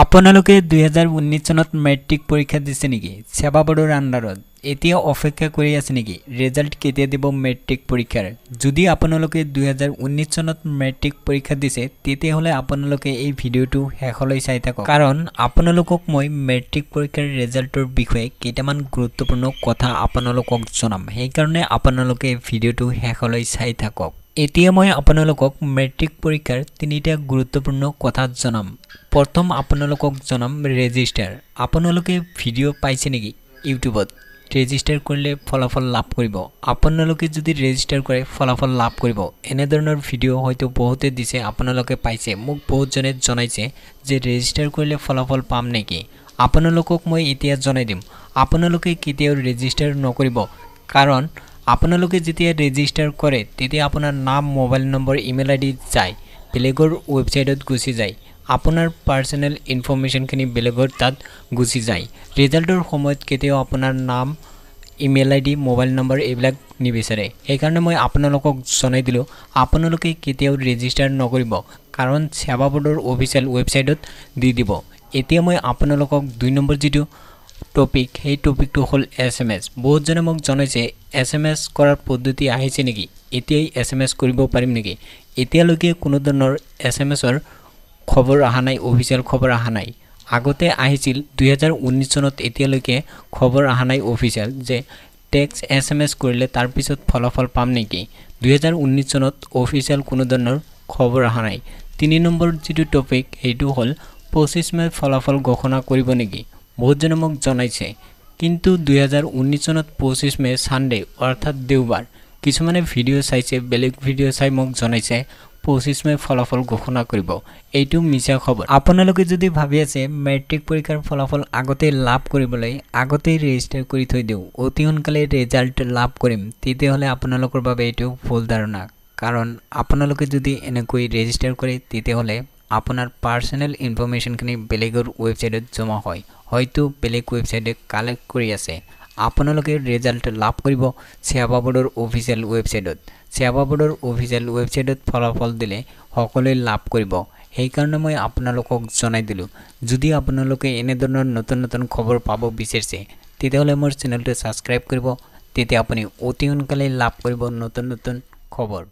আপোনালোকে 2019 চনত মেট্ৰিক পৰীক্ষা দিছে নেকি? সেৱা বোৰ্ডৰ আন্ডাৰত এতিয়া অপেক্ষা কৰি আছে নেকি? ৰিজাল্ট কেতিয়া দিব মেট্ৰিক পৰীক্ষাৰ? যদি আপোনালোকে 2019 চনত মেট্ৰিক পৰীক্ষা দিছে তেতিয়াহলে আপোনালোকে এই ভিডিওটো শেষলৈ চাই থাকক, কাৰণ আপোনালোকক মই মেট্ৰিক পৰীক্ষাৰ ৰিজাল্টৰ বিষয়ে কেইটামান গুৰুত্বপূৰ্ণ কথা আপোনালোকক জনাম। সেই কাৰণে আপোনালোকে ভিডিওটো শেষলৈ চাই থাকক। এতিয়া মই আপোনালোকক মেট্ৰিক পৰীক্ষাৰ তিনিটা গুৰুত্বপূৰ্ণ কথা জনাম। প্ৰথম আপোনালোকক জনাম ৰেজিষ্টাৰ। আপোনালোকে ভিডিও পাইছে নেকি ইউটিউবত? ৰেজিষ্টাৰ কৰিলে ফলাফল লাভ কৰিব। আপোনালোকে যদি ৰেজিষ্টাৰ কৰে ফলাফল লাভ কৰিব। এনে ধৰণৰ ভিডিও হয়তো বহুতে দিছে, আপোনালোকে পাইছে। মোক বহুতজনে জনাইছে যে ৰেজিষ্টাৰ কৰিলে ফলাফল পাম নেকি? আপোনালোকক মই এতিয়া জনাই দিম, আপোনালোকে কেতিয়াও ৰেজিষ্টাৰ নকৰিব, কাৰণ আপোনালোকে যেতিয়া ৰেজিষ্টাৰ কৰে তেতিয়া আপোনাৰ নাম, মোবাইল নম্বৰ, ইমেইল আইডি যায় বেলেগৰ ৱেবছাইটত গুচি যায়। আপোনাৰ পাৰ্সোনেল ইনফৰমেশনখিনি বেলেগৰ তাত গুচি যায়। ৰিজাল্টৰ সময়ত কেতিয়াও আপোনাৰ নাম, ইমেইল আইডি, মোবাইল নম্বৰ এইবিলাক নিবিচাৰে। সেইকাৰণে মই আপোনালোকক জনাই দিলো আপোনালোকে কেতিয়াও ৰেজিষ্টাৰ নকৰিব, কাৰণ সেৱা বোৰ্ডৰ অফিচিয়েল ৱেবছাইটত দি দিব। এতিয়া মই আপোনালোকক 2 নম্বৰ যেটো টপিক, সেই টপিকটো হ'ল SMS। বহুতজনে মোক জনাইছে SMS কৰাৰ পদ্ধতি আহিছে নেকি? এতিয়াই SMS কৰিব পাৰিম নেকি? এতিয়ালৈকে কোনো ধৰণৰ SMSৰ খবৰ আহা নাই, অফিচিয়েল খবৰ আহা নাই। আগতে আহিছিল 2019 চনত, এতিয়ালৈকে খবৰ আহা নাই অফিচিয়েল যে টেক্সট SMS কৰিলে তাৰ পিছত ফলাফল পাম নেকি। 2019 চনত অফিচিয়েল কোনো ধৰণৰ খবৰ আহা নাই। 3 নম্বৰ যেটো টপিক সেইটো হ'ল 25 মে ফলাফল ঘোষণা কৰিব নেকি? বহুতজনে মোক জনাইছে, কিন্তু 2019 চনত 25 মে সানডে অৰ্থাৎ দেওবাৰ। কিছুমানে ভিডিও চাইছে, বেলেগ ভিডিও চাই মোক জনাইছে 25 মে ফলাফল ঘোষণা কৰিব। এইটো মিছা খবৰ। আপোনালোকে যদি ভাবি আছে মেট্ৰিক পৰীক্ষাৰ ফলাফল আগতে লাভ কৰিবলৈ আগতে ৰেজিষ্টাৰ কৰি থৈ দিও, অতি সোনকালে ৰিজাল্ট লাভ কৰিম, তেতিয়াহলে আপোনালোকৰ বাবে এইটো ভুল ধাৰণা। কাৰণ আপোনালোকে যদি এনেকৈ ৰেজিষ্টাৰ কৰে তেতিয়াহলে আপোনাৰ পাৰ্সোনেল ইনফৰমেশনখিনি বেলেগৰ ৱেবছাইটত জমা হয়, হয়তো বেলেগ ৱেবছাইটে কালেক্ট কৰি আছে। আপোনালোকে ৰিজাল্ট লাভ কৰিব সেৱা বোৰ্ডৰ অফিচিয়েল ৱেবছাইটত। সেৱা বোৰ্ডৰ অফিচিয়েল ৱেবছাইটত ফলাফল দিলে সকলোৱে লাভ কৰিব। সেই কাৰণে মই আপোনালোকক জনাই দিলো। যদি আপোনালোকে এনে ধৰণৰ নতুন নতুন খবৰ পাব বিচাৰিছে তেতিয়াহলে মোৰ চেনেলটো সাবস্ক্ৰাইব কৰিব, তেতিয়া আপুনি অতি সোনকালে লাভ কৰিব নতুন নতুন খবৰ।